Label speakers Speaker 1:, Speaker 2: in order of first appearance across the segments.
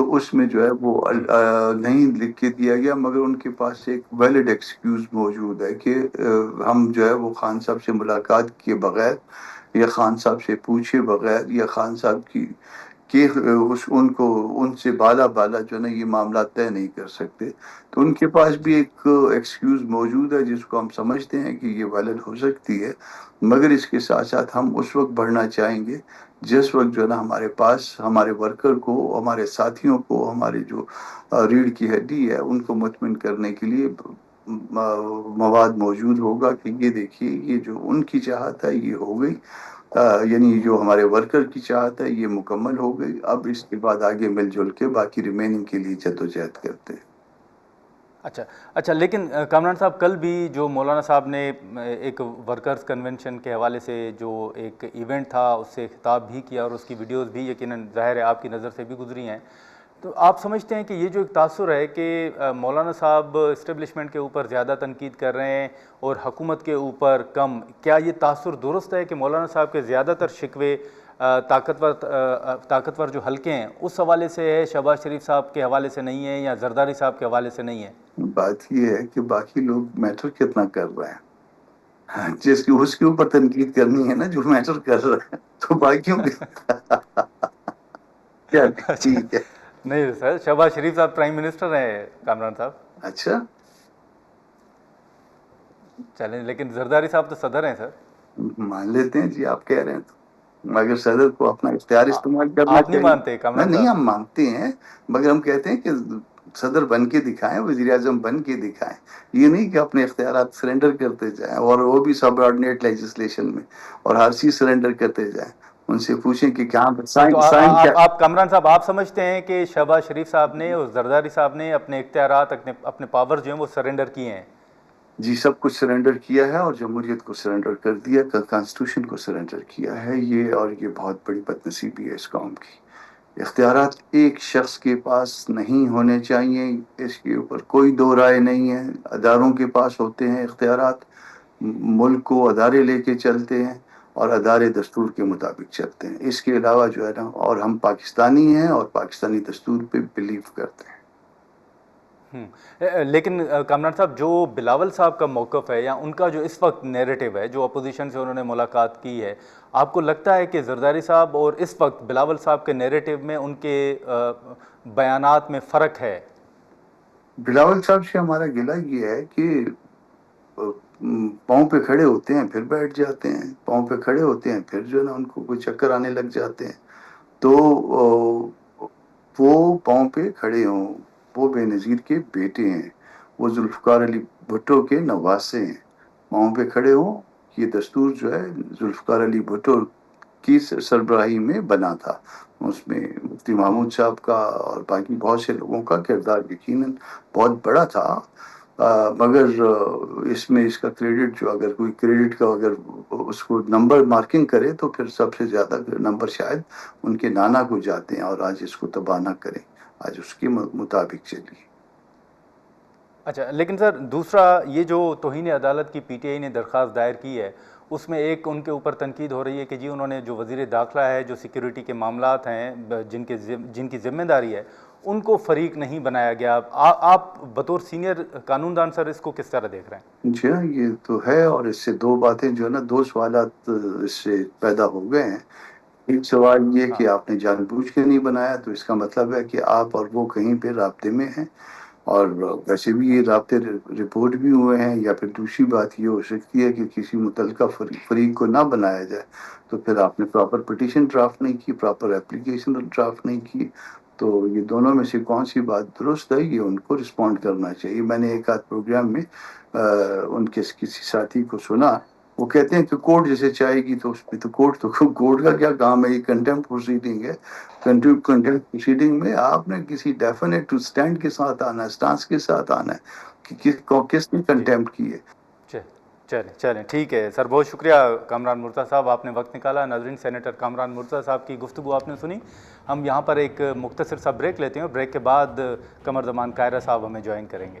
Speaker 1: تو اس میں جو ہے وہ نہیں لکھ کے دیا گیا، مگر ان کے پاس ایک ویلڈ ایکسکیوز موجود ہے کہ ہم جو ہے وہ خان صاحب سے ملاقات کیے بغیر یا خان صاحب سے پوچھے بغیر یا خان صاحب کی کہ ان سے بالا جو ہے نا یہ معاملات طے نہیں کر سکتے. تو ان کے پاس بھی ایک ایکسکیوز موجود ہے جس کو ہم سمجھتے ہیں کہ یہ ویلڈ ہو سکتی ہے، مگر اس کے ساتھ ساتھ ہم اس وقت بڑھنا چاہیں گے جس وقت جو ہے نا ہمارے پاس ہمارے ورکر کو، ہمارے ساتھیوں کو، ہمارے جو ریڑھ کی ہڈی ہے ان کو مطمئن کرنے کے لیے مواد موجود ہوگا کہ یہ دیکھیے یہ جو ان کی چاہت ہے یہ ہو گئی، یعنی جو ہمارے ورکر کی چاہت ہے یہ مکمل ہو گئی. اب اس کے بعد آگے مل جل کے باقی ریمیننگ کے لیے جدوجہد کرتے ہیں.
Speaker 2: اچھا لیکن کامران صاحب کل بھی جو مولانا صاحب نے ایک ورکرز کنونشن کے حوالے سے جو ایک ایونٹ تھا اس سے خطاب بھی کیا اور اس کی ویڈیوز بھی یقیناً ظاہر ہے آپ کی نظر سے بھی گزری ہیں، تو آپ سمجھتے ہیں کہ یہ جو ایک تاثر ہے کہ مولانا صاحب اسٹیبلشمنٹ کے اوپر زیادہ تنقید کر رہے ہیں اور حکومت کے اوپر کم، کیا یہ تاثر درست ہے کہ مولانا صاحب کے زیادہ تر شکوے طاقتور جو حلقے ہیں اس حوالے سے ہے، شہباز شریف صاحب کے حوالے سے نہیں ہے یا زرداری صاحب کے حوالے سے نہیں ہے؟
Speaker 1: بات یہ ہے کہ باقی لوگ میٹر کتنا کر رہے ہیں، جس کی اس کے اوپر تنقید کرنی ہے نا جو میٹر کر رہا ہے، تو باقیوں کیا ٹھیک ہے.
Speaker 2: نہیں سر، شہباز شریف صاحب پرائم منسٹر ہیں کامران صاحب.
Speaker 1: اچھا
Speaker 2: چلیں، لیکن زرداری صاحب تو صدر ہیں سر.
Speaker 1: مان لیتے ہیں جی آپ کہہ رہے ہیں تو، مگر صدر کو اپنا اختیار استعمال کرنا
Speaker 2: آپ نہیں
Speaker 1: چاہیے.
Speaker 2: مانتے کامران
Speaker 1: نہیں
Speaker 2: صاحب؟
Speaker 1: ہم مانتے ہیں، مگر ہم کہتے ہیں کہ صدر بن کے دکھائیں، وزیر اعظم بن کے دکھائیں، یہ نہیں کہ اپنے اختیارات سرنڈر کرتے جائیں، اور وہ بھی سب آرڈینیٹ لیجسلیشن میں، اور ہر چیز سرنڈر کرتے جائیں. ان سے پوچھیں کہ کیا
Speaker 2: تو
Speaker 1: سائن کیا.
Speaker 2: آپ کامران صاحب آپ سمجھتے ہیں کہ شہباز شریف صاحب نے اور زرداری صاحب نے اپنے اختیارات اپنے پاور جو ہیں وہ سرنڈر کیے ہیں؟
Speaker 1: جی سب کچھ سرنڈر کیا ہے، اور جمہوریت کو سرنڈر کر دیا، کانسٹیٹیوشن کو سرنڈر کیا ہے. یہ بہت بڑی بد نصیبی ہے اس قوم کی. اختیارات ایک شخص کے پاس نہیں ہونے چاہیے، اس کے اوپر کوئی دو رائے نہیں ہے. اداروں کے پاس ہوتے ہیں اختیارات، ملک کو ادارے لے کے چلتے ہیں اور ادارے دستور کے مطابق چلتے ہیں. اس کے علاوہ جو ہے نا، اور ہم پاکستانی ہیں اور پاکستانی دستور پہ بلیو کرتے ہیں.
Speaker 2: لیکن کامران صاحب جو بلاول صاحب کا موقف ہے یا ان کا جو اس وقت نیریٹو ہے، جو اپوزیشن سے انہوں نے ملاقات کی ہے، آپ کو لگتا ہے کہ زرداری صاحب اور اس وقت بلاول صاحب کے نیریٹو میں ان کے بیانات میں فرق ہے؟
Speaker 1: بلاول صاحب سے ہمارا گلہ یہ ہے کہ پاؤں پہ کھڑے ہوتے ہیں پھر بیٹھ جاتے ہیں، پاؤں پہ کھڑے ہوتے ہیں پھر جو ہے نا ان کو کوئی چکر آنے لگ جاتے ہیں. تو وہ پاؤں پہ کھڑے ہوں، وہ بے نظیر کے بیٹے ہیں، وہ ذوالفقار علی بھٹو کے نواسے ہیں. پاؤں پہ کھڑے ہوں، یہ دستور جو ہے ذوالفقار علی بھٹو کی سربراہی میں بنا تھا. اس میں مفتی محمود صاحب کا اور باقی بہت سے لوگوں کا کردار یقیناً بہت بڑا تھا. مگر اس میں اس کا کریڈٹ جو اگر کوئی کریڈٹ کا اگر اس کو نمبر مارکنگ کرے تو پھر سب سے زیادہ نمبر شاید ان کے نانا کو جاتے ہیں، اور آج اس کو تباہ نہ کریں، آج اس کے مطابق چلیے.
Speaker 2: اچھا لیکن سر دوسرا، یہ جو توہین عدالت کی پی ٹی آئی نے درخواست دائر کی ہے اس میں ایک ان کے اوپر تنقید ہو رہی ہے کہ جی انہوں نے جو وزیر داخلہ ہے، جو سیکیورٹی کے معاملات ہیں، جن کی ذمہ داری ہے، ان کو فریق نہیں بنایا گیا. آپ بطور سینئر قانون دان سر اس کو کس طرح دیکھ رہے ہیں؟
Speaker 1: جی ہاں یہ تو ہے، اور اس سے دو باتیں جو ہے نا، دو سوالات اس سے پیدا ہو گئے ہیں. ایک سوال یہ
Speaker 2: ہاں
Speaker 1: کہ آپ نے جان بوجھ کے نہیں بنایا، تو اس کا مطلب ہے کہ آپ اور وہ کہیں پہ رابطے میں ہیں، اور ویسے بھی یہ رابطے رپورٹ بھی ہوئے ہیں. یا پھر دوسری بات یہ ہو سکتی ہے کہ کسی متعلقہ فریق کو نہ بنایا جائے تو پھر آپ نے پراپر پٹیشن ڈرافٹ نہیں کی، پراپر اپلیکیشن ڈرافٹ نہیں کی. تو یہ دونوں میں سے کون سی بات درست ہے، یہ ان کو رسپونڈ کرنا چاہیے. میں نے ایک آدھ پروگرام میں ان کے کسی ساتھی کو سنا، وہ کہتے ہیں کہ کورٹ جیسے چاہے گی تو اس میں تو کورٹ کا کیا کام ہے، یہ کنٹمپٹ پروسیڈنگ ہے. کنٹمپٹ پروسیڈنگ میں آپ نے کسی ڈیفینیٹ سٹینڈ کے ساتھ آنا ہے، سٹانس کے ساتھ آنا ہے کہ کس نے
Speaker 2: جی
Speaker 1: کنٹمپٹ کی ہے.
Speaker 2: چلیں ٹھیک ہے سر، بہت شکریہ کامران مرتضیٰ صاحب، آپ نے وقت نکالا. ناظرین، سینیٹر کامران مرتضیٰ صاحب کی گفتگو آپ نے سنی. ہم یہاں پر ایک مختصر سا بریک لیتے ہیں اور بریک کے بعد قمر زمان کائرہ صاحب ہمیں جوائن کریں گے.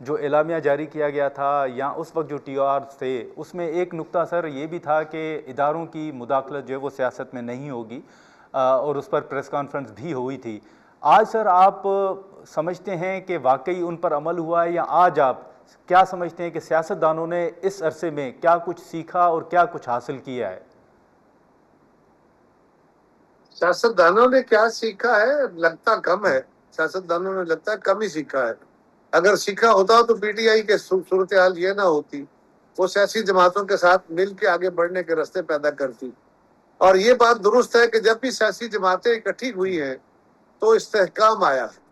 Speaker 2: جو اعلامیہ جاری کیا گیا تھا یا اس وقت جو ٹی آر تھے اس میں ایک نقطہ سر یہ بھی تھا کہ اداروں کی مداخلت جو ہے وہ سیاست میں نہیں ہوگی، اور اس پر پریس کانفرنس بھی ہوئی تھی۔ آج سر آپ سمجھتے ہیں کہ واقعی ان پر عمل ہوا ہے، یا آج آپ کیا سمجھتے ہیں کہ سیاستدانوں نے اس عرصے میں کیا کچھ سیکھا اور کیا کچھ حاصل کیا ہے؟
Speaker 3: سیاستدانوں نے کیا سیکھا ہے؟ لگتا کم ہے، سیاستدانوں نے لگتا ہے کم ہی سیکھا ہے۔ اگر سیکھا ہوتا تو پی ٹی آئی کے صورتحال یہ نہ ہوتی، وہ سیاسی جماعتوں کے ساتھ مل کے آگے بڑھنے کے راستے پیدا کرتی۔ اور یہ بات درست ہے کہ جب بھی سیاسی جماعتیں اکٹھی ہوئی ہیں تو استحکام آیا ہے،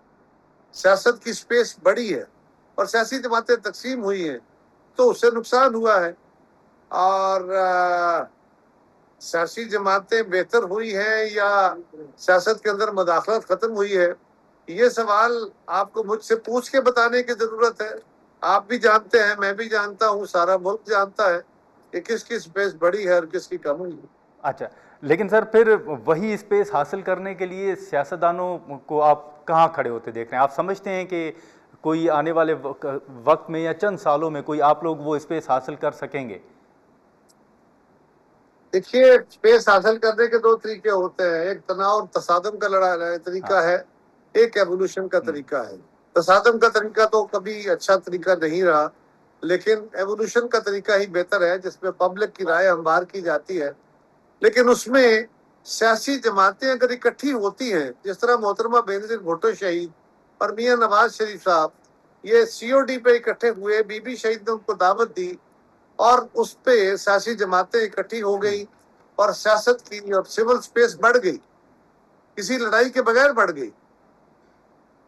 Speaker 3: سیاست کی سپیس بڑی ہے، اور سیاسی جماعتیں تقسیم ہوئی ہیں تو اس سے نقصان ہوا ہے۔ اور سیاسی جماعتیں بہتر ہوئی ہیں یا سیاست کے اندر مداخلت ختم ہوئی ہے، یہ سوال آپ کو مجھ سے پوچھ کے بتانے کی ضرورت ہے۔ آپ بھی جانتے ہیں، میں بھی جانتا ہوں، سارا ملک جانتا ہے کہ کس کی سپیس بڑی ہے اور کس کی کم ہوئی ہے۔
Speaker 2: اچھا، لیکن سر پھر وہی اسپیس حاصل کرنے کے لیے سیاستدانوں کو آپ کہاں کھڑے ہوتے دیکھ رہے ہیں؟ آپ سمجھتے ہیں کہ کوئی آنے والے وقت میں یا چند سالوں میں کوئی آپ لوگ وہ اسپیس حاصل کر سکیں گے؟
Speaker 3: دیکھیے، اسپیس حاصل کرنے کے دو طریقے ہوتے ہیں، ایک تناؤ اور تصادم کا طریقہ ہے، ایک ایوولوشن کا طریقہ ہے۔ تصادم کا طریقہ تو کبھی اچھا طریقہ نہیں رہا، لیکن ایوولوشن کا طریقہ ہی بہتر ہے، جس میں پبلک کی رائے ہموار کی جاتی ہے۔ لیکن اس میں سیاسی جماعتیں اگر اکٹھی ہوتی ہیں، جس طرح محترمہ بینظیر بھٹو شہید اور میاں نواز شریف صاحب یہ سی او ڈی پہ اکٹھے ہوئے، بی بی شہید نے ان کو دعوت دی اور اس پہ سیاسی جماعتیں اکٹھی ہو گئی اور سیاست کی اور سول سپیس بڑھ گئی، کسی لڑائی کے بغیر بڑھ گئی۔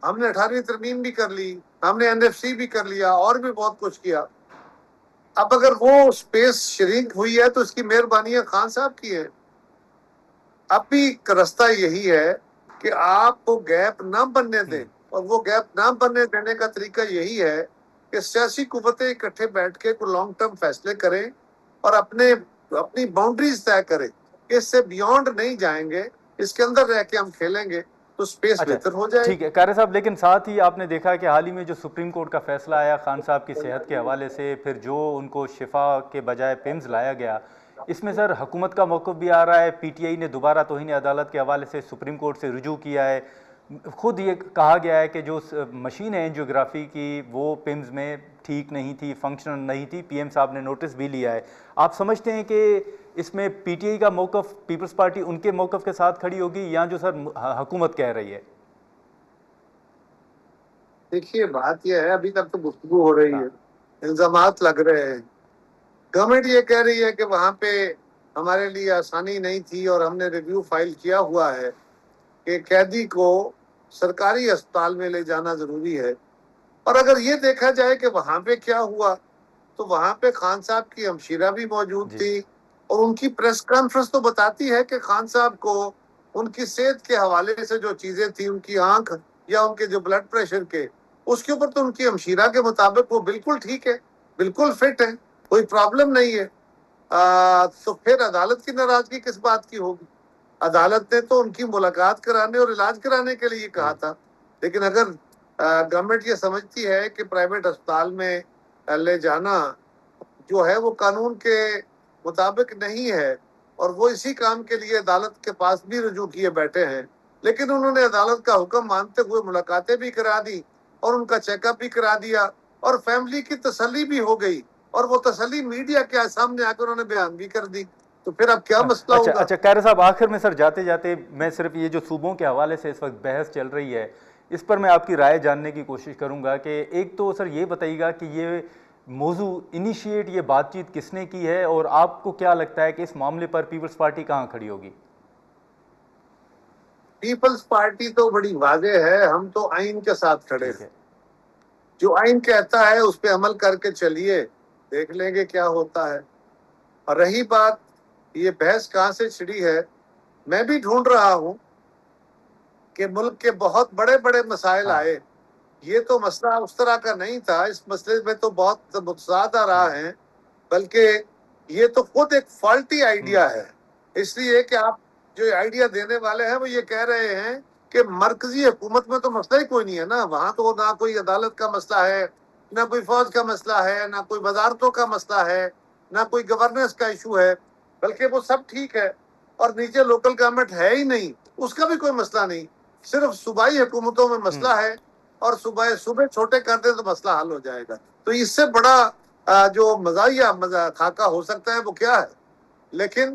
Speaker 3: ہم نے 18ویں ترمیم بھی کر لی، ہم نے NFC بھی کر لیا، اور بھی بہت کچھ کیا۔ اب اگر وہ سپیس شرینک ہوئی ہے تو اس کی مہربانی خان صاحب کی ہے۔ اب بھی راستہ یہی ہے کہ آپ کو گیپ نہ بننے دیں، اور وہ گیپ نہ بننے دینے کا طریقہ یہی ہے کہ سیاسی قوتیں اکٹھے بیٹھ کے کوئی لانگ ٹرم فیصلے کریں اور اپنی باؤنڈریز طے کریں کہ اس سے بیونڈ نہیں جائیں گے، اس کے اندر رہ کے ہم کھیلیں گے تو سپیس بہتر ہو جائے۔
Speaker 2: ٹھیک ہے قاری صاحب، لیکن ساتھ ہی آپ نے دیکھا کہ حال ہی میں جو سپریم کورٹ کا فیصلہ آیا خان صاحب کی صحت کے حوالے سے، پھر جو ان کو شفا کے بجائے پیمز لایا گیا، اس میں سر حکومت کا موقف بھی آ رہا ہے۔ پی ٹی آئی نے دوبارہ توہین عدالت کے حوالے سے سپریم کورٹ سے رجوع کیا ہے۔ خود یہ کہا گیا ہے کہ جو مشین ہے اینجیوگرافی کی وہ پیمز میں ٹھیک نہیں تھی، فنکشنل نہیں تھی، پی ایم صاحب نے نوٹس بھی لیا ہے۔ آپ سمجھتے ہیں کہ اس میں پی ٹی آئی کا موقف، پیپلز پارٹی ان کے موقف کے ساتھ کھڑی ہوگی، یا جو سر حکومت کہہ رہی ہے؟
Speaker 3: دیکھیے، بات یہ ہے، ابھی تک تو گفتگو ہو رہی ہے، الزامات لگ رہے ہیں۔ گورنمنٹ یہ کہہ رہی ہے کہ وہاں پہ ہمارے لیے آسانی نہیں تھی اور ہم نے ریویو فائل کیا ہوا ہے کہ قیدی کو سرکاری اسپتال میں لے جانا ضروری ہے۔ اور اگر یہ دیکھا جائے کہ وہاں پہ کیا ہوا، تو وہاں پہ خان صاحب کی ہمشیرہ بھی موجود تھی، اور ان کی پریس کانفرنس تو بتاتی ہے کہ خان صاحب کو ان کی صحت کے حوالے سے جو چیزیں تھیں، ان کی آنکھ یا ان کے جو بلڈ پریشر کے، اس کے اوپر تو ان کی ہمشیرہ کے مطابق وہ بالکل ٹھیک ہے، بالکل فٹ ہے، کوئی پرابلم نہیں ہے۔ تو پھر عدالت کی ناراضگی کس بات کی ہوگی؟ عدالت نے تو ان کی ملاقات کرانے اور علاج کرانے کے لیے کہا تھا۔ لیکن اگر گورنمنٹ یہ سمجھتی ہے کہ پرائیویٹ اسپتال میں لے جانا جو ہے وہ قانون کے مطابق نہیں ہے، اور وہ اسی کام کے لیے عدالت کے پاس بھی رجوع کیے بیٹھے ہیں، لیکن انہوں نے عدالت کا حکم مانتے ہوئے ملاقاتیں بھی کرا دی اور ان کا چیک اپ بھی کرا دیا، اور فیملی کی تسلی بھی ہو گئی، اور وہ تسلی میڈیا کے سامنے آ کر انہوں نے بیان بھی کر دی۔ تو پھر اب کیا مسئلہ ہوگا؟
Speaker 2: اچھا قاری صاحب، آخر میں سر جاتے جاتے میں صرف یہ جو صوبوں کے حوالے سے اس وقت بحث چل رہی ہے، اس پر میں آپ کی رائے جاننے کی کوشش کروں گا کہ ایک تو سر یہ بتائیے گا کہ یہ موضوع انیشیٹ، یہ بات چیت کس نے کی ہے، اور آپ کو کیا لگتا ہے کہ اس معاملے پر پیپلز پارٹی کہاں کھڑی ہوگی؟
Speaker 3: پیپلز پارٹی تو بڑی واضح ہے، ہم تو آئین کے ساتھ کھڑے ہیں۔ جو آئین کہتا ہے اس پہ عمل کر کے چلیے، دیکھ لیں گے کیا ہوتا ہے۔ اور رہی بات یہ بحث کہاں سے چھڑی ہے، میں بھی ڈھونڈ رہا ہوں کہ ملک کے بہت بڑے بڑے مسائل آئے، یہ تو مسئلہ اس طرح کا نہیں تھا، اس مسئلے میں تو بہت متضاد آ رہا ہے، بلکہ یہ تو خود ایک فالٹی آئیڈیا ہے، اس لیے کہ آپ جو آئیڈیا دینے والے ہیں وہ یہ کہہ رہے ہیں کہ مرکزی حکومت میں تو مسئلہ ہی کوئی نہیں ہے نا، وہاں تو نہ کوئی عدالت کا مسئلہ ہے، نہ کوئی فوج کا مسئلہ ہے، نہ کوئی وزارتوں کا مسئلہ ہے، نہ کوئی گورننس کا ایشو ہے، بلکہ وہ سب ٹھیک ہے، اور نیچے لوکل گورنمنٹ ہے ہی نہیں، اس کا بھی کوئی مسئلہ نہیں، صرف صوبائی حکومتوں میں مسئلہ ہے، اور صوبے چھوٹے کر دیں تو مسئلہ حل ہو جائے گا۔ تو اس سے بڑا جو مزاحیہ خاکہ ہو سکتا ہے وہ کیا ہے؟ لیکن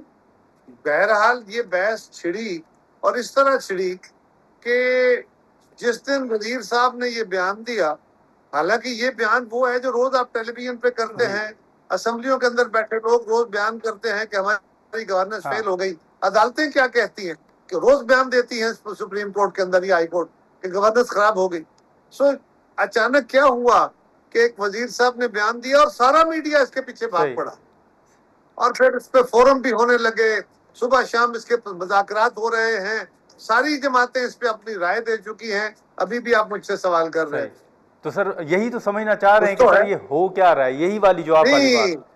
Speaker 3: بہرحال یہ بحث چھڑی، اور اس طرح چھڑی کہ جس دن وزیر صاحب نے یہ بیان دیا، حالانکہ یہ بیان وہ ہے جو روز آپ ٹیلی ویژن پہ کرتے ہیں، اسمبلیوں کے اندر بیٹھے لوگ روز بیان کرتے ہیں کہ ہماری گورننس فیل ہو گئی۔ عدالتیں کیا کہتی ہیں کہ روز بیان دیتی ہیں سپریم کورٹ کے اندر یا ہائی کورٹ کہ گورننس خراب ہو گئی۔ سو اچانک کیا ہوا کہ ایک وزیر صاحب نے بیان دیا اور سارا میڈیا اس کے پیچھے بھاگ پڑا، اور پھر اس پہ فورم بھی ہونے لگے، صبح شام اس کے مذاکرات ہو رہے ہیں، ساری جماعتیں اس پہ اپنی رائے دے چکی ہیں، ابھی بھی آپ مجھ سے سوال کر رہے ہیں۔
Speaker 2: تو سر یہی تو سمجھنا چاہ رہے ہیں کہ
Speaker 3: کچھ تو
Speaker 2: سر
Speaker 3: ہے۔
Speaker 2: یہ ہو کیا رہا ہے، یہی والی جو آپ والی بات۔
Speaker 3: نہیں،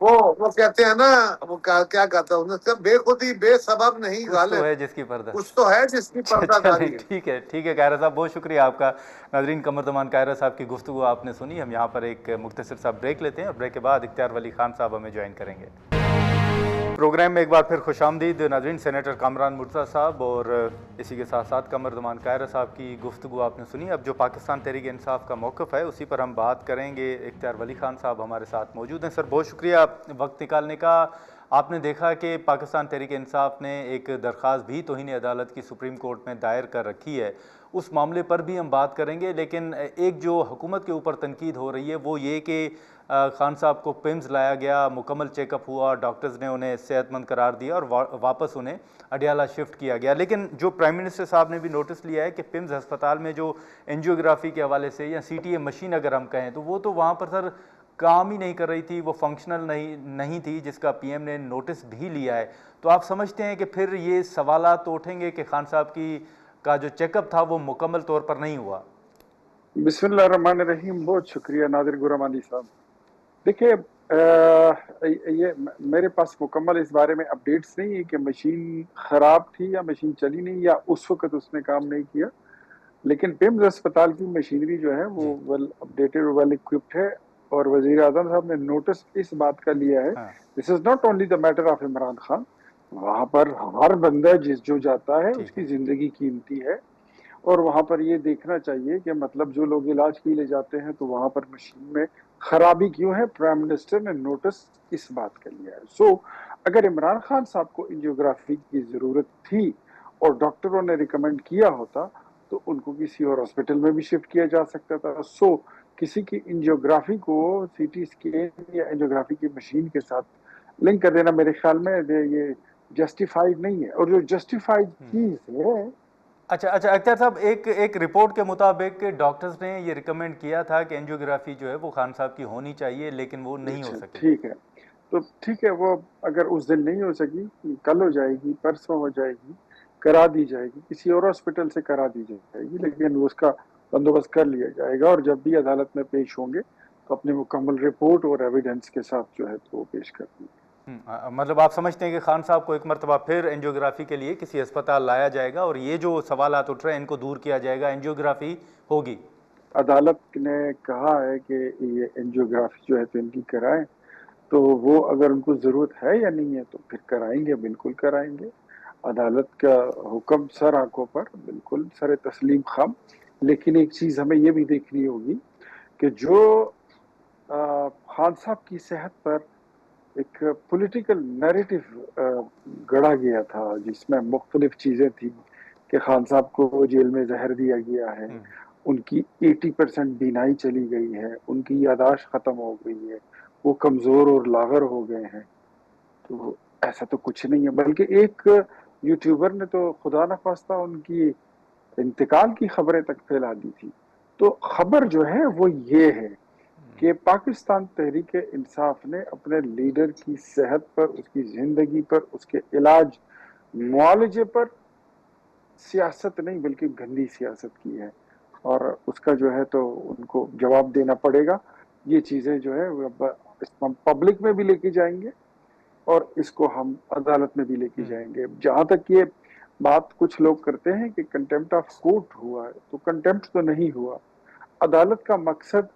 Speaker 3: وہ کہتے ہیں نا، وہ کیا کہتا ہوں، بے خودی بے سبب نہیں
Speaker 2: کچھ تو
Speaker 3: غالب،
Speaker 2: ہے جس کی پردہ۔
Speaker 3: کچھ تو ہے جس کی پردہ
Speaker 2: چلیں
Speaker 3: داری ہے۔
Speaker 2: ٹھیک ہے، ٹھیک ہے قاہرہ صاحب، بہت شکریہ آپ کا۔ ناظرین، قمردمان قاہرہ صاحب کی گفتگو آپ نے سنی، ہم یہاں پر ایک مختصر سا بریک لیتے ہیں، اور بریک کے بعد اختیار ولی خان صاحب ہمیں جوائن کریں گے۔ پروگرام میں ایک بار پھر خوش آمدید ناظرین۔ سینیٹر کامران مرتضیٰ صاحب اور اسی کے ساتھ ساتھ قمردمان قاہرہ صاحب کی گفتگو آپ نے سنی۔ اب جو پاکستان تحریک انصاف کا موقف ہے اسی پر ہم بات کریں گے۔ اختیار ولی خان صاحب ہمارے ساتھ موجود ہیں۔ سر بہت شکریہ وقت نکالنے کا۔ آپ نے دیکھا کہ پاکستان تحریک انصاف نے ایک درخواست بھی توہین عدالت کی سپریم کورٹ میں دائر کر رکھی ہے، اس معاملے پر بھی ہم بات کریں گے، لیکن ایک جو حکومت کے اوپر تنقید ہو رہی ہے وہ یہ کہ خان صاحب کو پیمز لایا گیا، مکمل چیک اپ ہوا، ڈاکٹرز نے انہیں صحت مند قرار دیا اور واپس انہیں اڈیالہ شفٹ کیا گیا۔ لیکن جو پرائم منسٹر صاحب نے بھی نوٹس لیا ہے کہ پیمز ہسپتال میں جو انجیوگرافی کے حوالے سے یا سی ٹی اے مشین اگر ہم کہیں تو وہ تو وہاں پر سر کام ہی نہیں کر رہی تھی، وہ فنکشنل نہیں تھی، جس کا پی ایم نے نوٹس بھی لیا ہے۔ تو آپ سمجھتے ہیں کہ پھر یہ سوالات تو اٹھیں گے کہ خان صاحب کا جو چیک اپ تھا وہ مکمل طور پر نہیں ہوا؟
Speaker 4: بسم اللہ الرحمن الرحیم، بہت شکریہ نادر گرامانی صاحب۔ دیکھیں، یہ میرے پاس مکمل اس بارے میں اپڈیٹس نہیں ہے کہ مشین خراب تھی یا مشین چلی نہیں یا اس وقت اس نے کام نہیں کیا، لیکن پیمز اسپتال کی مشینری جو ہے وہ ویل اپڈیٹڈ اور ویل اکوپڈ ہے، اور وزیر اعظم صاحب نے نوٹس اس بات کا لیا ہے۔ This is not only the matter of Imran Khan, وہاں پر ہر بندہ جو جاتا ہے اس کی زندگی قیمتی ہے، اور وہاں پر یہ دیکھنا چاہیے کہ مطلب جو لوگ علاج کے لیے جاتے ہیں تو وہاں پر مشین میں خرابی کیوں ہے۔ پرائم منسٹر نے نوٹس اس بات کا لیا ہے۔ سو اگر عمران خان صاحب کو انجیوگرافی کی ضرورت تھی اور ڈاکٹروں نے ریکمینڈ کیا ہوتا تو ان کو کسی اور ہاسپٹل میں بھی شفٹ کیا جا سکتا تھا۔ سو کسی کی انجیوگرافی کو سی ٹی اسکین یا انجیوگرافی کی مشین کے ساتھ لنک کر دینا میرے خیال میں یہ جسٹیفائیڈ نہیں ہے، اور جو جسٹیفائیڈ چیز ہے۔
Speaker 2: اچھا اختیار صاحب، ایک رپورٹ کے مطابق ڈاکٹرز نے یہ ریکمینڈ کیا تھا کہ انجیوگرافی جو ہے وہ خان صاحب کی ہونی چاہیے، لیکن وہ نہیں ہو سکی۔
Speaker 4: ٹھیک ہے، تو ٹھیک ہے، وہ اگر اس دن نہیں ہو سکی، کل ہو جائے گی، پرسوں ہو جائے گی، کرا دی جائے گی، کسی اور ہاسپٹل سے کرا دی جائے گی، لیکن اس کا بندوبست کر لیا جائے گا، اور جب بھی عدالت میں پیش ہوں گے تو اپنی مکمل رپورٹ اور ایویڈنس کے ساتھ جو ہے تو وہ پیش کر دیں گے۔
Speaker 2: مطلب آپ سمجھتے ہیں کہ خان صاحب کو ایک مرتبہ پھر انجیوگرافی کے لیے کسی ہسپتال لایا جائے گا اور یہ جو سوالات اٹھ رہے ہیں ان کو دور کیا جائے گا، انجیوگرافی ہوگی؟
Speaker 4: عدالت نے کہا ہے کہ یہ انجیوگرافی جو ہے تو ان کی کرائیں، تو وہ اگر ان کو ضرورت ہے یا نہیں ہے تو پھر کرائیں گے، بالکل کرائیں گے۔ عدالت کا حکم سر آنکھوں پر، بالکل سر تسلیم خم، لیکن ایک چیز ہمیں یہ بھی دیکھنی ہوگی کہ جو خان صاحب کی صحت پر ایک پولیٹیکل نیریٹو گڑا گیا تھا جس میں مختلف چیزیں تھیں کہ خان صاحب کو جیل میں زہر دیا گیا ہے، ان کی 80% بینائی چلی گئی ہے، ان کی یادداشت ختم ہو گئی ہے، وہ کمزور اور لاغر ہو گئے ہیں، تو ایسا تو کچھ نہیں ہے۔ بلکہ ایک یوٹیوبر نے تو خدا نخواستہ ان کی انتقال کی خبریں تک پھیلا دی تھی۔ تو خبر جو ہے وہ یہ ہے کہ پاکستان تحریک انصاف نے اپنے لیڈر کی صحت پر، اس کی زندگی پر، اس کے علاج معالجے پر سیاست نہیں بلکہ گندی سیاست کی ہے، اور اس کا جو ہے تو ان کو جواب دینا پڑے گا۔ یہ چیزیں جو ہے ہم پبلک میں بھی لے کے جائیں گے اور اس کو ہم عدالت میں بھی لے کے جائیں گے۔ جہاں تک یہ بات کچھ لوگ کرتے ہیں کہ کنٹیمپٹ آف کورٹ ہوا ہے، تو کنٹیمپٹ تو نہیں ہوا۔ عدالت کا مقصد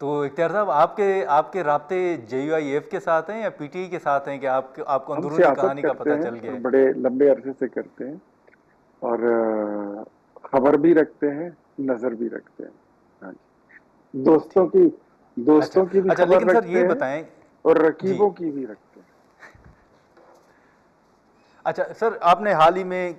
Speaker 2: تو اختیار صاحب آپ کے رابطے JUIF کے ساتھ ہیں یا PTI کے ساتھ ہیں کہ آپ کو
Speaker 4: ہم
Speaker 2: اندرونی
Speaker 4: سیاست
Speaker 2: کہانی کا
Speaker 4: کرتے
Speaker 2: پتہ
Speaker 4: ہیں
Speaker 2: چل گیا
Speaker 4: اور
Speaker 2: ہے؟
Speaker 4: بڑے لمبے عرصے سے کرتے ہیں، اور خبر بھی رکھتے ہیں، نظر بھی رکھتے ہیں. ہاں جی،
Speaker 2: اچھا
Speaker 4: دوستوں کی بھی
Speaker 2: اچھا،
Speaker 4: خبر
Speaker 2: لیکن سر
Speaker 4: رکھتے
Speaker 2: یہ
Speaker 4: ہیں
Speaker 2: بتائیں.
Speaker 4: اور
Speaker 2: جی
Speaker 4: رقیبوں کی بھی رکھتے ہیں.
Speaker 2: اچھا سر، آپ نے حال ہی میں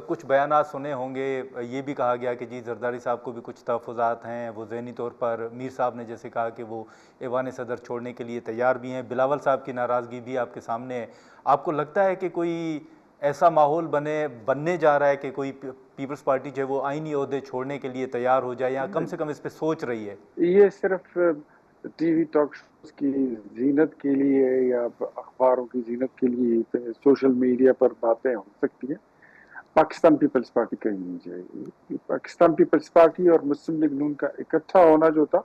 Speaker 2: کچھ بیانات سنے ہوں گے، یہ بھی کہا گیا کہ جی زرداری صاحب کو بھی کچھ تحفظات ہیں، وہ ذہنی طور پر میر صاحب نے جیسے کہا کہ وہ ایوان صدر چھوڑنے کے لیے تیار بھی ہیں، بلاول صاحب کی ناراضگی بھی آپ کے سامنے ہے. آپ کو لگتا ہے کہ کوئی ایسا ماحول بننے جا رہا ہے کہ کوئی پیپلز پارٹی جو ہے وہ آئینی عہدے چھوڑنے کے لیے تیار ہو جائے یا کم سے کم اس پہ سوچ رہی ہے؟
Speaker 4: یہ صرف ٹی وی ٹاک شوز کی زینت کے لیے یا اخباروں کی زینت کے لیے سوشل میڈیا پر باتیں ہو سکتی ہیں. پاکستان پیپلز پارٹی کہیں نہیں جائے گی. پاکستان پیپلز پارٹی اور مسلم لیگ نون کا اکٹھا ہونا جو تھا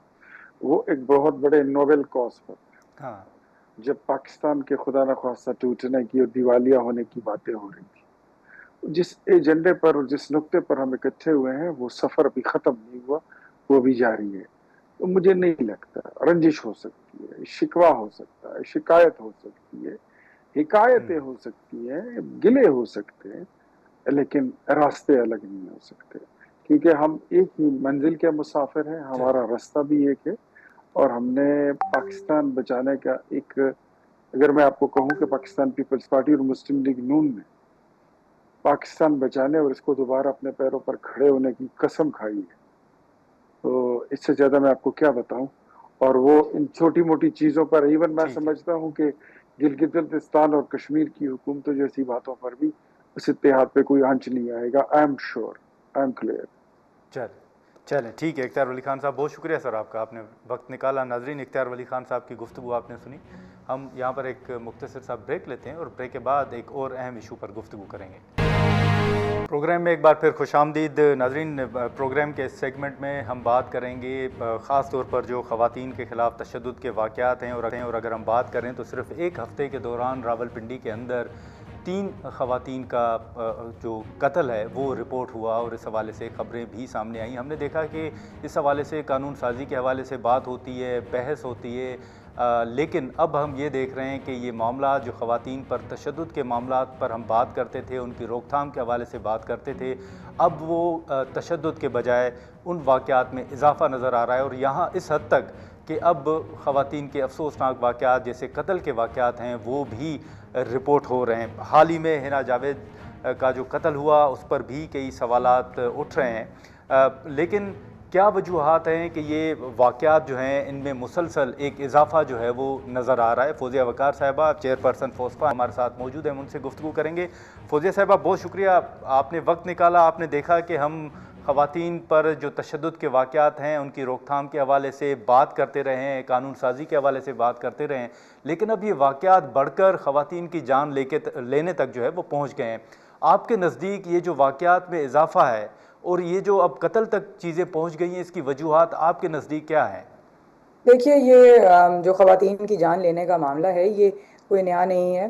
Speaker 4: وہ ایک بہت بڑے نوبل کاز پر،
Speaker 2: ہاں
Speaker 4: جب پاکستان کے خدا نخواستہ ٹوٹنے کی اور دیوالیہ ہونے کی باتیں ہو رہی تھی، جس ایجنڈے پر اور جس نقطے پر ہم اکٹھے ہوئے ہیں وہ سفر بھی ختم نہیں ہوا، وہ بھی جاری ہے. تو مجھے نہیں لگتا، رنجش ہو سکتی ہے، شکوہ ہو سکتا ہے، شکایت ہو سکتی ہے، حکایتیں ہو سکتی ہیں، گلے ہو سکتے ہیں، لیکن راستے الگ نہیں ہو سکتے، کیونکہ ہم ایک ہی منزل کے مسافر ہیں. ہمارا راستہ بھی ایک ہے، اور ہم نے پاکستان بچانے کا اگر میں آپ کو کہوں کہ پاکستان پیپلز پارٹی اور مسلم لیگ نون نے پاکستان بچانے اور اس کو دوبارہ اپنے پیروں پر کھڑے ہونے کی قسم کھائی ہے، تو اس سے زیادہ میں آپ کو کیا بتاؤں. اور وہ ان چھوٹی موٹی چیزوں پر، ایون میں
Speaker 2: ٹھیک ہے،
Speaker 4: سمجھتا ہوں کہ گلگت بلتستان اور کشمیر کی حکومتوں جیسی باتوں پر بھی اس اتحاد پہ کوئی آنچ نہیں آئے گا. I am sure, I am clear.
Speaker 2: چلیں ٹھیک ہے. اختیار ولی خان صاحب بہت شکریہ سر آپ کا، آپ نے وقت نکالا. ناظرین، اختیار ولی خان صاحب کی گفتگو آپ نے سنی. ہم یہاں پر ایک مختصر سا بریک لیتے ہیں اور بریک کے بعد ایک اور اہم ایشو پر گفتگو کریں گے. پروگرام میں ایک بار پھر خوش آمدید. ناظرین، پروگرام کے اس سیگمنٹ میں ہم بات کریں گے خاص طور پر جو خواتین کے خلاف تشدد کے واقعات ہیں، اور اگر ہم بات کریں تو صرف ایک ہفتے کے دوران راولپنڈی کے اندر 3 خواتین کا جو قتل ہے وہ رپورٹ ہوا، اور اس حوالے سے خبریں بھی سامنے آئیں. ہم نے دیکھا کہ اس حوالے سے قانون سازی کے حوالے سے بات ہوتی ہے، بحث ہوتی ہے، لیکن اب ہم یہ دیکھ رہے ہیں کہ یہ معاملات جو خواتین پر تشدد کے معاملات پر ہم بات کرتے تھے، ان کی روک تھام کے حوالے سے بات کرتے تھے، اب وہ تشدد کے بجائے ان واقعات میں اضافہ نظر آ رہا ہے. اور یہاں اس حد تک کہ اب خواتین کے افسوسناک واقعات جیسے قتل کے واقعات ہیں وہ بھی رپورٹ ہو رہے ہیں. حال ہی میں حنا جاوید کا جو قتل ہوا اس پر بھی کئی سوالات اٹھ رہے ہیں، لیکن کیا وجوہات ہیں کہ یہ واقعات جو ہیں ان میں مسلسل ایک اضافہ جو ہے وہ نظر آ رہا ہے؟ فوزیہ وقار صاحبہ، چیئرپرسن فوسفا، ہمارے ساتھ موجود ہیں، ہم ان سے گفتگو کریں گے. فوزیہ صاحبہ بہت شکریہ، آپ نے وقت نکالا. آپ نے دیکھا کہ ہم خواتین پر جو تشدد کے واقعات ہیں ان کی روک تھام کے حوالے سے بات کرتے رہے ہیں، قانون سازی کے حوالے سے بات کرتے رہے ہیں، لیکن اب یہ واقعات بڑھ کر خواتین کی جان لینے تک جو ہے وہ پہنچ گئے ہیں. آپ کے نزدیک یہ جو واقعات میں اضافہ ہے اور یہ جو اب قتل تک چیزیں پہنچ گئی ہیں، اس کی وجوہات آپ کے نزدیک کیا ہیں؟
Speaker 5: دیکھیے، یہ جو خواتین کی جان لینے کا معاملہ ہے یہ کوئی نیا نہیں ہے.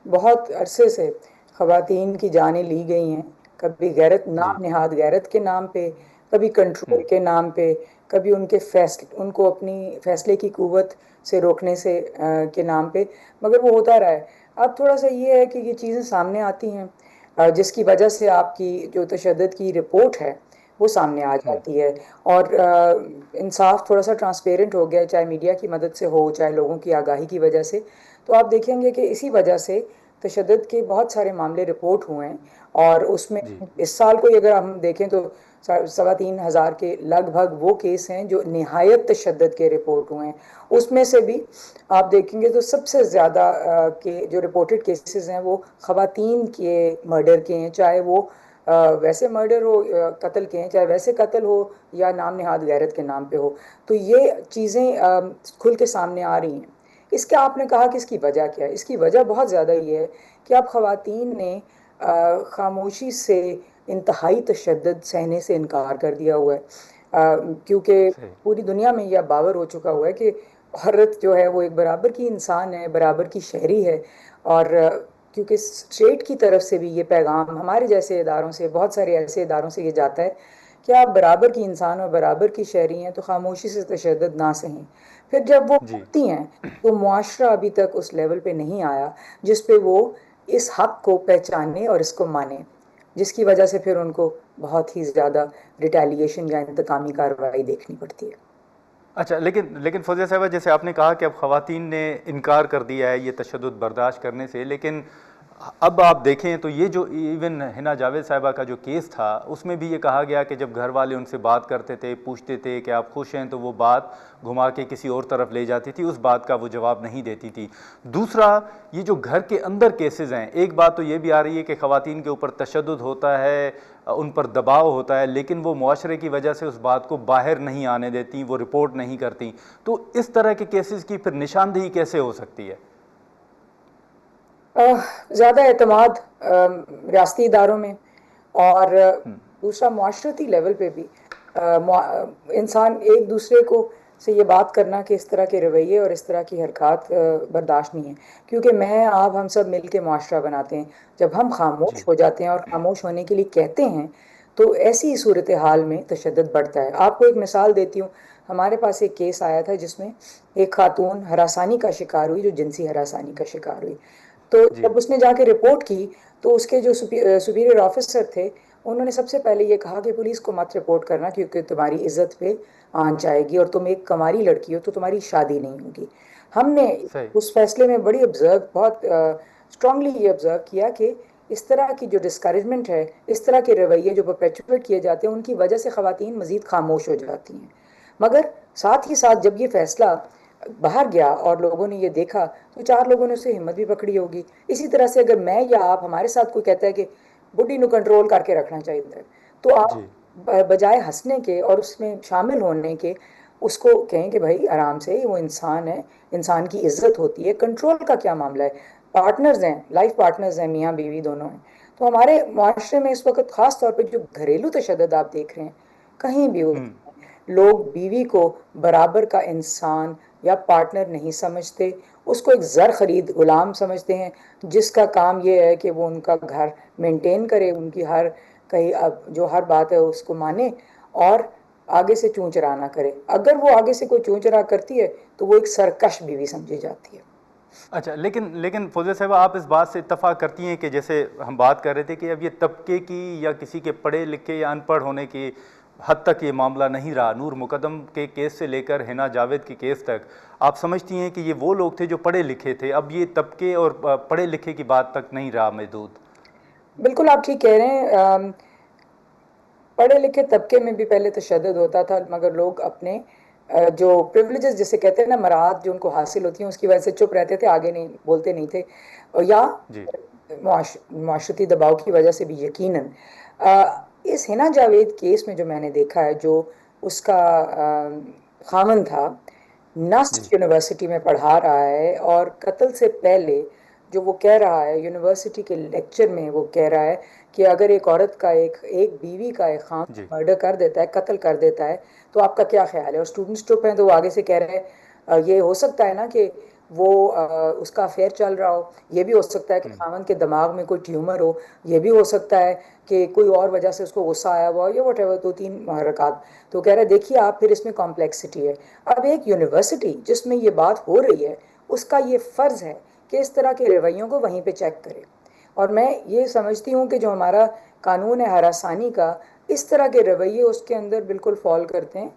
Speaker 5: بہت عرصے سے خواتین کی جانیں لی گئی ہیں، کبھی غیرت،
Speaker 2: جی
Speaker 5: نام نہاد غیرت کے نام پہ، کبھی کنٹرول کے نام پہ، کبھی ان کو اپنی فیصلے کی قوت سے روکنے کے نام پہ، مگر وہ ہوتا رہا ہے. اب تھوڑا سا یہ ہے کہ یہ چیزیں سامنے آتی ہیں جس کی وجہ سے آپ کی جو تشدد کی رپورٹ ہے وہ سامنے آ جاتی ہے، اور انصاف تھوڑا سا ٹرانسپیرنٹ ہو گیا، چاہے میڈیا کی مدد سے ہو، چاہے لوگوں کی آگاہی کی وجہ سے. تو آپ دیکھیں گے کہ اسی وجہ سے تشدد کے بہت سارے معاملے رپورٹ ہوئے ہیں، اور اس میں
Speaker 2: جی
Speaker 5: اس سال کو اگر ہم دیکھیں تو 3,500 کے لگ بھگ وہ کیس ہیں جو نہایت تشدد کے رپورٹ ہوئے ہیں. اس میں سے بھی آپ دیکھیں گے تو سب سے زیادہ جو رپورٹڈ کیسز ہیں وہ خواتین کے مرڈر کے ہیں، چاہے وہ ویسے مرڈر ہو، قتل کے ہیں، چاہے ویسے قتل ہو یا نام نہاد غیرت کے نام پہ ہو. تو یہ چیزیں کھل کے سامنے آ رہی ہیں. اس کا آپ نے کہا کہ اس کی وجہ کیا ہے؟ اس کی وجہ بہت زیادہ یہ ہے کہ اب خواتین نے خاموشی سے انتہائی تشدد سہنے سے انکار کر دیا ہوا ہے، کیونکہ
Speaker 2: صحیح.
Speaker 5: پوری دنیا میں یہ باور ہو چکا ہوا ہے کہ عورت جو ہے وہ ایک برابر کی انسان ہے، برابر کی شہری ہے. اور کیونکہ اسٹیٹ کی طرف سے بھی یہ پیغام ہمارے جیسے اداروں سے، بہت سارے ایسے اداروں سے یہ جاتا ہے کہ آپ برابر کی انسان اور برابر کی شہری ہیں تو خاموشی سے تشدد نہ سہیں. پھر جب وہ
Speaker 2: جی
Speaker 5: ہوتی ہیں تو معاشرہ ابھی تک اس لیول پہ نہیں آیا جس پہ وہ اس حق کو پہچانے اور اس کو مانے، جس کی وجہ سے پھر ان کو بہت ہی زیادہ ریٹیلیشن یا انتقامی کارروائی دیکھنی پڑتی ہے.
Speaker 2: اچھا، لیکن فوزیہ صاحبہ، جیسے آپ نے کہا کہ اب خواتین نے انکار کر دیا ہے یہ تشدد برداشت کرنے سے، لیکن اب آپ دیکھیں تو یہ جو ایون حنا جاوید صاحبہ کا جو کیس تھا اس میں بھی یہ کہا گیا کہ جب گھر والے ان سے بات کرتے تھے، پوچھتے تھے کہ آپ خوش ہیں، تو وہ بات گھما کے کسی اور طرف لے جاتی تھی، اس بات کا وہ جواب نہیں دیتی تھی. دوسرا، یہ جو گھر کے اندر کیسز ہیں، ایک بات تو یہ بھی آ رہی ہے کہ خواتین کے اوپر تشدد ہوتا ہے، ان پر دباؤ ہوتا ہے، لیکن وہ معاشرے کی وجہ سے اس بات کو باہر نہیں آنے دیتی، وہ رپورٹ نہیں کرتی. تو اس طرح کے کیسز کی پھر نشاندہی کیسے ہو سکتی ہے؟
Speaker 5: زیادہ اعتماد ریاستی اداروں میں، اور دوسرا معاشرتی لیول پہ بھی انسان ایک دوسرے کو سے یہ بات کرنا کہ اس طرح کے رویے اور اس طرح کی حرکات برداشت نہیں ہے، کیونکہ میں آپ ہم سب مل کے معاشرہ بناتے ہیں. جب ہم
Speaker 2: جی
Speaker 5: خاموش ہو جاتے ہیں اور خاموش ہونے کے لیے کہتے ہیں تو ایسی صورتحال میں تشدد بڑھتا ہے. آپ کو ایک مثال دیتی ہوں. ہمارے پاس ایک کیس آیا تھا جس میں ایک خاتون ہراسانی کا شکار ہوئی، جو جنسی ہراسانی کا شکار ہوئی. تو
Speaker 2: جی
Speaker 5: جب اس نے جا کے رپورٹ کی تو اس کے جو سپیریئر آفیسر تھے انہوں نے سب سے پہلے یہ کہا کہ پولیس کو مت رپورٹ کرنا، کیونکہ تمہاری عزت پہ آنچ آئے گی اور تم ایک کماری لڑکی ہو تو تمہاری شادی نہیں ہوگی. ہم نے
Speaker 2: صحیح.
Speaker 5: اس فیصلے میں بہت اسٹرانگلی یہ آبزرو کیا کہ اس طرح کی جو ڈسکریجمنٹ ہے، اس طرح کے رویے جو پرپیچویٹ کیے جاتے ہیں، ان کی وجہ سے خواتین مزید خاموش ہو جاتی ہیں. مگر ساتھ ہی ساتھ جب یہ فیصلہ باہر گیا اور لوگوں نے یہ دیکھا تو 4 لوگوں نے اسے ہمت بھی پکڑی ہوگی. اسی طرح سے اگر میں یا آپ، ہمارے ساتھ کوئی کہتا ہے کہ بڈی نو کنٹرول کر کے رکھنا چاہیے، تو آپ
Speaker 2: جی
Speaker 5: بجائے ہنسنے کے اور اس میں شامل ہونے کے اس کو کہیں کہ بھائی آرام سے، وہ انسان ہے، انسان کی عزت ہوتی ہے، کنٹرول کا کیا معاملہ ہے، پارٹنرز ہیں، لائف پارٹنرز ہیں، میاں بیوی دونوں ہیں. تو ہمارے معاشرے میں اس وقت خاص طور پہ جو گھریلو تشدد آپ دیکھ رہے ہیں کہیں بھی ہوتے ہیں، لوگ بیوی کو برابر کا انسان یا پارٹنر نہیں سمجھتے، اس کو ایک زر خرید غلام سمجھتے ہیں جس کا کام یہ ہے کہ وہ ان کا گھر مینٹین کرے، ان کی جو ہر بات ہے اس کو مانے اور آگے سے چون چرا نہ کرے. اگر وہ آگے سے کوئی چون چرا کرتی ہے تو وہ ایک سرکش بیوی سمجھی جاتی ہے.
Speaker 2: اچھا، لیکن فوزیہ صاحبہ، آپ اس بات سے اتفاق کرتی ہیں کہ جیسے ہم بات کر رہے تھے کہ اب یہ طبقے کی یا کسی کے پڑھے لکھے یا ان پڑھ ہونے کی حد تک یہ معاملہ نہیں رہا. نور مقدم کے کیس سے لے کر حنا جاوید کے کیس تک آپ سمجھتی ہیں کہ یہ وہ لوگ تھے جو پڑھے لکھے تھے، اب یہ طبقے اور پڑھے لکھے کی بات تک نہیں رہا محدود؟
Speaker 5: بالکل آپ ٹھیک کہہ رہے ہیں. پڑھے لکھے طبقے میں بھی پہلے تشدد ہوتا تھا، مگر لوگ اپنے جو پریولیجز جسے کہتے ہیں نا، مراعات جو ان کو حاصل ہوتی ہیں اس کی وجہ سے چپ رہتے تھے، آگے نہیں بولتے نہیں تھے، یا
Speaker 2: جی
Speaker 5: معاشرتی دباؤ کی وجہ سے بھی. یقیناً اس حنا جاوید کیس میں جو میں نے دیکھا ہے، جو اس کا خامن تھا
Speaker 2: جی
Speaker 5: نسٹ یونیورسٹی میں پڑھا رہا ہے، اور قتل سے پہلے جو وہ کہہ رہا ہے یونیورسٹی کے لیکچر میں، وہ کہہ رہا ہے کہ اگر ایک عورت کا ایک بیوی کا ایک خامن
Speaker 2: جی
Speaker 5: مرڈر کر دیتا ہے، قتل کر دیتا ہے، تو آپ کا کیا خیال ہے؟ اور اسٹوڈنٹس چپ ہیں تو وہ آگے سے کہہ رہے ہیں یہ ہو سکتا ہے نا کہ وہ اس کا افیئر چل رہا ہو، یہ بھی ہو سکتا ہے کہ خامن کے دماغ میں کوئی ٹیومر ہو، یہ بھی ہو سکتا ہے کہ کوئی اور وجہ سے اس کو غصہ آیا ہوا ہو، یا واٹ ایور، 2-3 محرکات. تو کہہ رہے دیکھیے آپ، پھر اس میں کمپلیکسٹی ہے. اب ایک یونیورسٹی جس میں یہ بات ہو رہی ہے، اس کا یہ فرض ہے کہ اس طرح کے رویوں کو وہیں پہ چیک کرے. اور میں یہ سمجھتی ہوں کہ جو ہمارا قانون ہے ہراسانی کا، اس طرح کے رویے اس کے اندر بالکل فال کرتے ہیں.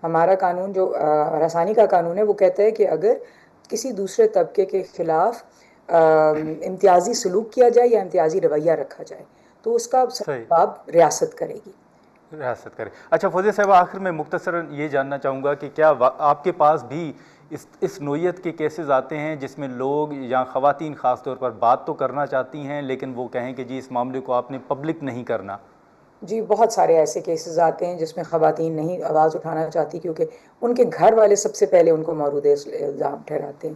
Speaker 5: ہمارا قانون جو ہراسانی کا قانون ہے وہ کہتا ہے کہ اگر کسی دوسرے طبقے کے خلاف امتیازی سلوک کیا جائے یا امتیازی رویہ رکھا جائے تو اس کا
Speaker 2: صحیح،
Speaker 5: جواب ریاست کرے گی.
Speaker 2: ریاست کرے. اچھا فوزیہ صاحب، آخر میں مختصراً یہ جاننا چاہوں گا کہ کیا آپ کے پاس بھی اس نوعیت کے کیسز آتے ہیں جس میں لوگ یا خواتین خاص طور پر بات تو کرنا چاہتی ہیں لیکن وہ کہیں کہ جی اس معاملے کو آپ نے پبلک نہیں کرنا؟
Speaker 5: جی بہت سارے ایسے کیسز آتے ہیں جس میں خواتین نہیں آواز اٹھانا چاہتی، کیونکہ ان کے گھر والے سب سے پہلے ان کو مورد الزام ٹھہراتے ہیں،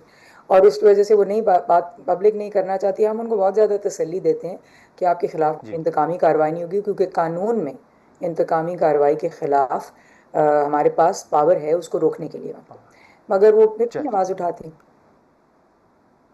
Speaker 5: اور اس کی وجہ سے وہ نہیں بات پبلک نہیں کرنا چاہتی. ہم ان کو بہت زیادہ تسلی دیتے ہیں کہ آپ کے خلاف
Speaker 2: جی
Speaker 5: انتقامی کارروائی نہیں ہوگی، کیونکہ قانون میں انتقامی کارروائی کے خلاف ہمارے پاس پاور ہے اس کو روکنے کے لیے، مگر وہ پھر
Speaker 2: چل
Speaker 5: نہیں آواز اٹھاتی.